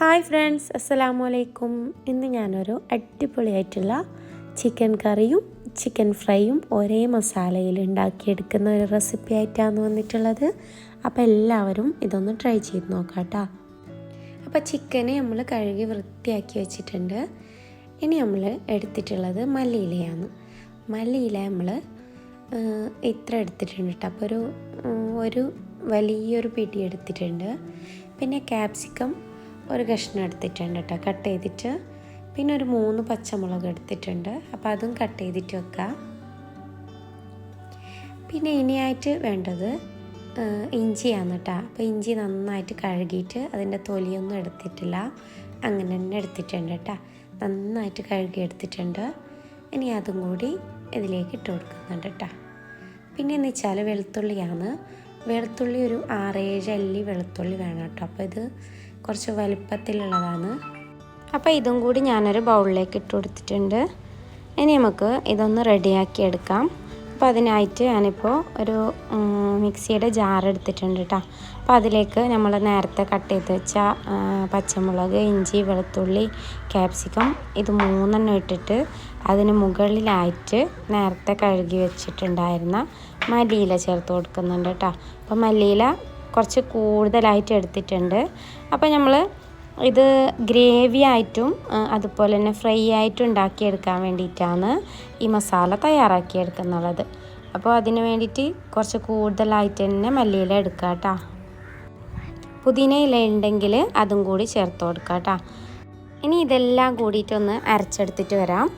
Hi friends, അസ്സലാമു അലൈക്കും. ഇന്ന് ഞാനൊരു അടിപൊളിയായിട്ടുള്ള ചിക്കൻ കറിയും ചിക്കൻ ഫ്രൈയും ഒരേ മസാലയിൽ ഉണ്ടാക്കിയെടുക്കുന്ന ഒരു റെസിപ്പി ആയിട്ടാണ് വന്നിട്ടുള്ളത്. അപ്പോൾ എല്ലാവരും ഇതൊന്ന് ട്രൈ ചെയ്ത് നോക്കാം കേട്ടോ. അപ്പോൾ ചിക്കന് നമ്മൾ കഴുകി വൃത്തിയാക്കി വെച്ചിട്ടുണ്ട്. ഇനി നമ്മൾ എടുത്തിട്ടുള്ളത് മല്ലിയിലയാണ്. മല്ലിയില നമ്മൾ ഇത്ര എടുത്തിട്ടുണ്ട് കേട്ടോ. അപ്പോൾ ഒരു വലിയൊരു പിടി എടുത്തിട്ടുണ്ട്. പിന്നെ ക്യാപ്സിക്കം ഒരു കഷ്ണം എടുത്തിട്ടുണ്ട് കേട്ടോ, കട്ട് ചെയ്തിട്ട്. പിന്നെ ഒരു 3 പച്ചമുളക് എടുത്തിട്ടുണ്ട്. അപ്പോൾ അതും കട്ട് ചെയ്തിട്ട് വെക്കാം. പിന്നെ ഇനിയായിട്ട് വേണ്ടത് ഇഞ്ചിയാണ് കേട്ടോ. അപ്പോൾ ഇഞ്ചി നന്നായിട്ട് കഴുകിയിട്ട് അതിൻ്റെ തൊലിയൊന്നും എടുത്തിട്ടില്ല, അങ്ങനെ തന്നെ എടുത്തിട്ടുണ്ട് കേട്ടോ. നന്നായിട്ട് കഴുകി എടുത്തിട്ടുണ്ട്. ഇനി അതും കൂടി ഇതിലേക്ക് ഇട്ട് കൊടുക്കുന്നുണ്ട് കേട്ടോ. പിന്നെ എന്ന് വെച്ചാൽ വെളുത്തുള്ളിയാണ്. വെളുത്തുള്ളി ഒരു 6-7 അല്ലി വെളുത്തുള്ളി വേണം കേട്ടോ. അപ്പോൾ ഇത് കുറച്ച് വലിപ്പത്തിലുള്ളതാണ്. അപ്പോൾ ഇതും കൂടി ഞാനൊരു ബൗളിലേക്ക് ഇട്ട് കൊടുത്തിട്ടുണ്ട്. ഇനി നമുക്ക് ഇതൊന്ന് റെഡിയാക്കി എടുക്കാം. അപ്പോൾ അതിനായിട്ട് ഞാനിപ്പോൾ ഒരു മിക്സിയുടെ ജാർ എടുത്തിട്ടുണ്ട് കേട്ടോ. അപ്പോൾ അതിലേക്ക് നമ്മൾ നേരത്തെ കട്ട് ചെയ്ത് വെച്ച പച്ചമുളക്, ഇഞ്ചി, വെളുത്തുള്ളി, ക്യാപ്സിക്കം ഇത് 3 ഇട്ടിട്ട് അതിന് മുകളിലായിട്ട് നേരത്തെ കഴുകി വെച്ചിട്ടുണ്ടായിരുന്ന മല്ലിയില ചേർത്ത് കൊടുക്കുന്നുണ്ട് കേട്ടോ. അപ്പോൾ മല്ലിയില കുറച്ച് കൂടുതലായിട്ട് എടുത്തിട്ടുണ്ട്. അപ്പോൾ നമ്മൾ ഇത് ഗ്രേവി ആയിട്ടും അതുപോലെ തന്നെ ഫ്രൈ ആയിട്ടും ഉണ്ടാക്കിയെടുക്കാൻ വേണ്ടിയിട്ടാണ് ഈ മസാല തയ്യാറാക്കിയെടുക്കുന്നുള്ളത്. അപ്പോൾ അതിന് വേണ്ടിയിട്ട് കുറച്ച് കൂടുതലായിട്ട് തന്നെ മല്ലിയില എടുക്കുക കേട്ടോ. പുതിന ഇല ഉണ്ടെങ്കിൽ അതും കൂടി ചേർത്ത് കൊടുക്കുക കേട്ടോ. ഇനി ഇതെല്ലാം കൂടിയിട്ടൊന്ന് അരച്ചെടുത്തിട്ട് വരാം.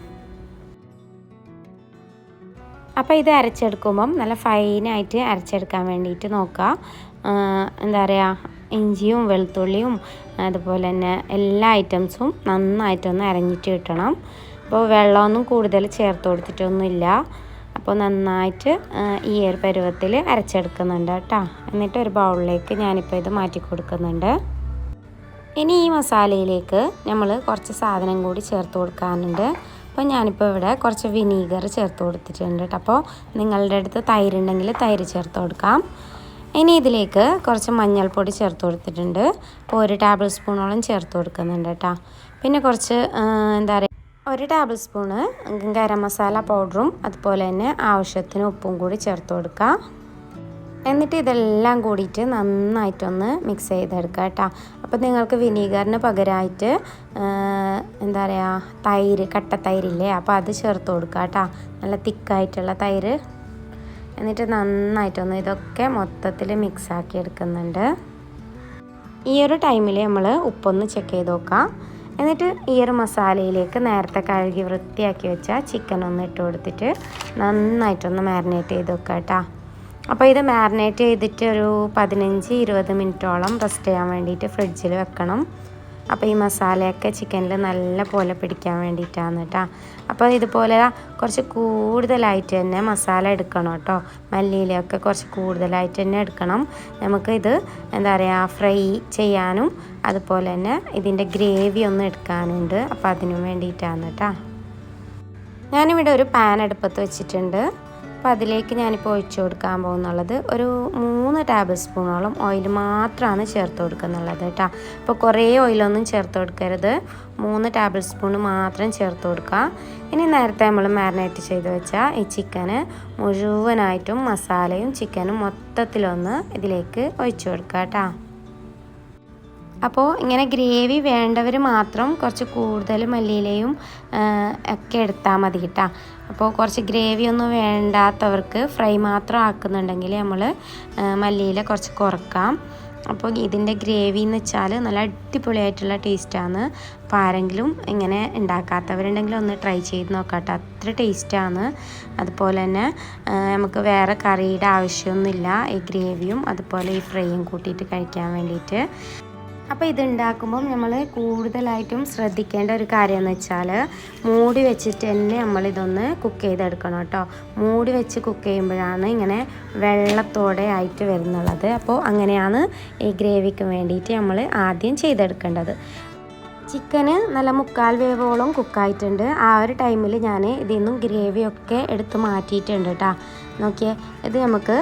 അപ്പോൾ ഇത് അരച്ചെടുക്കുമ്പം നല്ല ഫൈനായിട്ട് അരച്ചെടുക്കാൻ വേണ്ടിയിട്ട് നോക്കുക. എന്താ പറയുക, ഇഞ്ചിയും വെളുത്തുള്ളിയും അതുപോലെ തന്നെ എല്ലാ ഐറ്റംസും നന്നായിട്ടൊന്ന് അരഞ്ഞിട്ട് കിട്ടണം. അപ്പോൾ വെള്ളമൊന്നും കൂടുതൽ ചേർത്ത് കൊടുത്തിട്ടൊന്നുമില്ല. അപ്പോൾ നന്നായിട്ട് ഈ ഒരു പരുവത്തിൽ അരച്ചെടുക്കുന്നുണ്ട് കേട്ടോ. എന്നിട്ട് ഒരു ബൗളിലേക്ക് ഞാനിപ്പോൾ ഇത് മാറ്റി കൊടുക്കുന്നുണ്ട്. ഇനി ഈ മസാലയിലേക്ക് നമ്മൾ കുറച്ച് സാധനം കൂടി ചേർത്ത് കൊടുക്കാനുണ്ട്. അപ്പോൾ ഞാനിപ്പോൾ ഇവിടെ കുറച്ച് വിനീഗർ ചേർത്ത് കൊടുത്തിട്ടുണ്ട് കേട്ടോ. അപ്പോൾ നിങ്ങളുടെ അടുത്ത് തൈര് ഉണ്ടെങ്കിൽ തൈര് ചേർത്ത് കൊടുക്കാം. ഇനി ഇതിലേക്ക് കുറച്ച് മഞ്ഞൾപ്പൊടി ചേർത്ത് കൊടുത്തിട്ടുണ്ട്. അപ്പോൾ 1 ടേബിൾ സ്പൂണോളം ചേർത്ത് കൊടുക്കുന്നുണ്ട് കേട്ടോ. പിന്നെ കുറച്ച് എന്താ പറയുക, 1 ടേബിൾ സ്പൂണ് ഗരം മസാല പൗഡറും അതുപോലെ തന്നെ ആവശ്യത്തിന് ഉപ്പും കൂടി ചേർത്ത് കൊടുക്കാം. എന്നിട്ട് ഇതെല്ലാം കൂടിയിട്ട് നന്നായിട്ടൊന്ന് മിക്സ് ചെയ്തെടുക്കുക കേട്ടോ. അപ്പോൾ നിങ്ങൾക്ക് വിനീഗറിന് പകരമായിട്ട് എന്താ പറയുക, തൈര്, കട്ട തൈരില്ലേ, അപ്പോൾ അത് ചേർത്ത് കൊടുക്കുക കേട്ടോ. നല്ല തിക്കായിട്ടുള്ള തൈര്. എന്നിട്ട് നന്നായിട്ടൊന്ന് ഇതൊക്കെ മൊത്തത്തിൽ മിക്സാക്കി എടുക്കുന്നുണ്ട്. ഈ ഒരു ടൈമിൽ നമ്മൾ ഉപ്പൊന്ന് ചെക്ക് ചെയ്ത് നോക്കാം. എന്നിട്ട് ഈ ഒരു മസാലയിലേക്ക് നേരത്തെ കഴുകി വൃത്തിയാക്കി വെച്ച ചിക്കൻ ഒന്ന് ഇട്ട് കൊടുത്തിട്ട് നന്നായിട്ടൊന്ന് മാരിനേറ്റ് ചെയ്ത് വെക്കാം കേട്ടോ. അപ്പോൾ ഇത് മാരിനേറ്റ് ചെയ്തിട്ട് ഒരു 15-20 മിനിറ്റോളം റെസ്റ്റ് ചെയ്യാൻ വേണ്ടിയിട്ട് ഫ്രിഡ്ജിൽ വെക്കണം. അപ്പോൾ ഈ മസാലയൊക്കെ ചിക്കനിൽ നല്ല പോലെ പിടിക്കാൻ വേണ്ടിയിട്ടാണ് കേട്ടോ. അപ്പോൾ ഇതുപോലെ കുറച്ച് കൂടുതലായിട്ട് തന്നെ മസാല എടുക്കണം കേട്ടോ. മല്ലിയിലൊക്കെ കുറച്ച് കൂടുതലായിട്ട് തന്നെ എടുക്കണം. നമുക്കിത് എന്താ പറയുക, ഫ്രൈ ചെയ്യാനും അതുപോലെ തന്നെ ഇതിൻ്റെ ഗ്രേവി ഒന്ന് എടുക്കാനുണ്ട്. അപ്പോൾ അതിനും വേണ്ടിയിട്ടാണ് കേട്ടോ. ഞാനിവിടെ ഒരു പാൻ അടുപ്പത്ത് വെച്ചിട്ടുണ്ട്. അപ്പോൾ അതിലേക്ക് ഞാനിപ്പോൾ ഒഴിച്ചു കൊടുക്കാൻ പോകുന്നുള്ളത് ഒരു 3 ടേബിൾ സ്പൂണോളം ഓയിൽ മാത്രമാണ് ചേർത്ത് കൊടുക്കുന്നുള്ളത് കേട്ടോ. അപ്പോൾ കുറേ ഓയിലൊന്നും ചേർത്ത് കൊടുക്കരുത്, 3 ടേബിൾ സ്പൂൺ മാത്രം ചേർത്ത് കൊടുക്കുക. ഇനി നേരത്തെ നമ്മൾ മാരിനേറ്റ് ചെയ്ത് വെച്ച ഈ ചിക്കന് മുഴുവനായിട്ടും മസാലയും ചിക്കനും മൊത്തത്തിലൊന്ന് ഇതിലേക്ക് ഒഴിച്ചു കൊടുക്കുക കേട്ടോ. അപ്പോൾ ഇങ്ങനെ ഗ്രേവി വേണ്ടവർ മാത്രം കുറച്ച് കൂടുതൽ മല്ലിയിലയും ഒക്കെ എടുത്താൽ മതി കേട്ടോ. അപ്പോൾ കുറച്ച് ഗ്രേവി ഒന്നും വേണ്ടാത്തവർക്ക് ഫ്രൈ മാത്രം ആക്കുന്നുണ്ടെങ്കിൽ നമ്മൾ മല്ലിയില കുറച്ച് കുറക്കാം. അപ്പോൾ ഇതിൻ്റെ ഗ്രേവി എന്ന് വെച്ചാൽ നല്ല അടിപൊളിയായിട്ടുള്ള ടേസ്റ്റാണ്. അപ്പോൾ ആരെങ്കിലും ഇങ്ങനെ ഉണ്ടാക്കാത്തവരുണ്ടെങ്കിൽ ഒന്ന് ട്രൈ ചെയ്ത് നോക്കാം കേട്ടോ. അത്ര ടേസ്റ്റാണ്. അതുപോലെ തന്നെ നമുക്ക് വേറെ കറിയുടെ ആവശ്യമൊന്നുമില്ല. ഈ ഗ്രേവിയും അതുപോലെ ഈ ഫ്രൈയും കൂട്ടിയിട്ട് കഴിക്കാൻ വേണ്ടിയിട്ട്. അപ്പോൾ ഇതുണ്ടാക്കുമ്പം നമ്മൾ കൂടുതലായിട്ടും ശ്രദ്ധിക്കേണ്ട ഒരു കാര്യം എന്ന് വെച്ചാൽ മൂടി വെച്ചിട്ട് തന്നെ നമ്മളിതൊന്ന് കുക്ക് ചെയ്തെടുക്കണം കേട്ടോ. മൂടി വെച്ച് കുക്ക് ചെയ്യുമ്പോഴാണ് ഇങ്ങനെ വെള്ളത്തോടെ ആയിട്ട് വരുന്നുള്ളത്. അപ്പോൾ അങ്ങനെയാണ് ഈ ഗ്രേവിക്ക് വേണ്ടിയിട്ട് നമ്മൾ ആദ്യം ചെയ്തെടുക്കേണ്ടത്. ചിക്കന് നല്ല 3/4 വേവോളം കുക്കായിട്ടുണ്ട്. ആ ഒരു ടൈമിൽ ഞാൻ ഇതിൽ നിന്നും ഗ്രേവിയൊക്കെ എടുത്ത് മാറ്റിയിട്ടുണ്ട് കേട്ടോ. നോക്കിയേ, ഇത് നമുക്ക്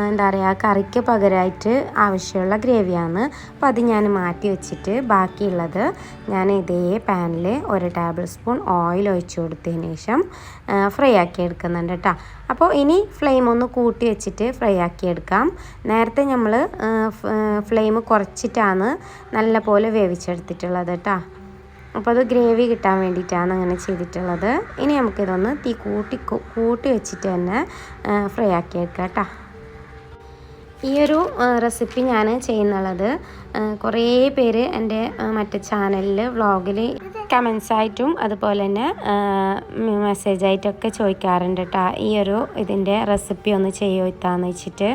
എന്താ പറയുക കറിക്ക് പകരമായിട്ട് ആവശ്യമുള്ള ഗ്രേവിയാണ്. അപ്പോൾ അത് ഞാൻ മാറ്റി വെച്ചിട്ട് ബാക്കിയുള്ളത് ഞാൻ ഇതേ പാനിൽ 1 ടേബിൾ സ്പൂൺ ഓയിൽ ഒഴിച്ച് കൊടുത്തതിന് ശേഷം ഫ്രൈ ആക്കി എടുക്കുന്നുണ്ട് കേട്ടോ. അപ്പോൾ ഇനി ഫ്ലെയിം ഒന്ന് കൂട്ടി വെച്ചിട്ട് ഫ്രൈ ആക്കി എടുക്കാം. നേരത്തെ നമ്മൾ ഫ്ലെയിം കുറച്ചിട്ടാണ് നല്ല പോലെ വേവിച്ചെടുത്തിട്ടുള്ളത് കേട്ടോ. അപ്പോൾ അത് ഗ്രേവി കിട്ടാൻ വേണ്ടിയിട്ടാണ് അങ്ങനെ ചെയ്തിട്ടുള്ളത്. ഇനി നമുക്കിതൊന്ന് തീ കൂട്ടി വെച്ചിട്ട് തന്നെ ഫ്രൈ ആക്കി എടുക്കാം കേട്ടോ. ഈ ഒരു റെസിപ്പി ഞാൻ ചെയ്യുന്നുള്ളത് കുറേ പേര് എൻ്റെ മറ്റേ ചാനലിൽ വ്ളോഗിൽ കമൻസായിട്ടും അതുപോലെ തന്നെ മെസ്സേജായിട്ടൊക്കെ ചോദിക്കാറുണ്ട് കേട്ടോ, ഈ ഒരു ഇതിൻ്റെ റെസിപ്പി ഒന്ന് ചെയ്യുമെന്ന് വെച്ചിട്ട്.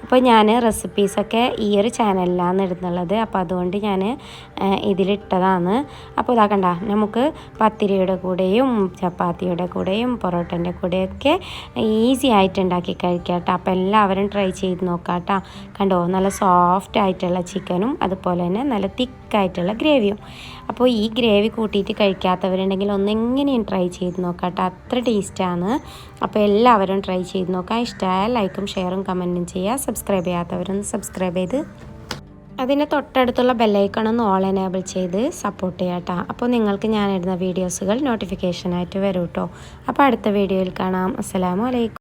അപ്പോൾ ഞാൻ റെസിപ്പീസൊക്കെ ഈ ഒരു ചാനലിലാണ് ഇടുന്നുള്ളത്. അപ്പോൾ അതുകൊണ്ട് ഞാൻ ഇതിലിട്ടതാണ്. അപ്പോൾ ഇതാക്കണ്ട, നമുക്ക് പത്തിരിയുടെ കൂടെയും ചപ്പാത്തിയുടെ കൂടെയും പൊറോട്ടൻ്റെ കൂടെയൊക്കെ ഈസി ആയിട്ട് ഉണ്ടാക്കി കഴിക്കാം കേട്ടോ. അപ്പോൾ എല്ലാവരും ട്രൈ ചെയ്ത് നോക്കാം കേട്ടോ. കണ്ടോ, നല്ല സോഫ്റ്റ് ആയിട്ടുള്ള ചിക്കനും അതുപോലെ തന്നെ നല്ല തിക്കായിട്ടുള്ള ഗ്രേവിയും. അപ്പോൾ ഈ ഗ്രേവി കൂട്ടിയിട്ട് കഴിക്കാത്തവരുണ്ടെങ്കിൽ ഒന്നെങ്ങനെയും ട്രൈ ചെയ്ത് നോക്കാം കേട്ടോ, അത്ര ടേസ്റ്റാണ്. അപ്പോൾ എല്ലാവരും ട്രൈ ചെയ്ത് നോക്കാം. ഇഷ്ടമായ ലൈക്കും ഷെയറും കമൻറ്റും ചെയ്യുക. സബ്സ്ക്രൈബ് ചെയ്യാത്തവരൊന്ന് സബ്സ്ക്രൈബ് ചെയ്ത് അതിൻ്റെ തൊട്ടടുത്തുള്ള ബെല്ലൈക്കണൊന്ന് ഓൾ എനേബിൾ ചെയ്ത് സപ്പോർട്ട് ചെയ്യാം കേട്ടോ. അപ്പോൾ നിങ്ങൾക്ക് ഞാനിടുന്ന വീഡിയോസുകൾ നോട്ടിഫിക്കേഷനായിട്ട് വരും കേട്ടോ. അപ്പോൾ അടുത്ത വീഡിയോയിൽ കാണാം. അസ്സലാമു അലൈക്കും.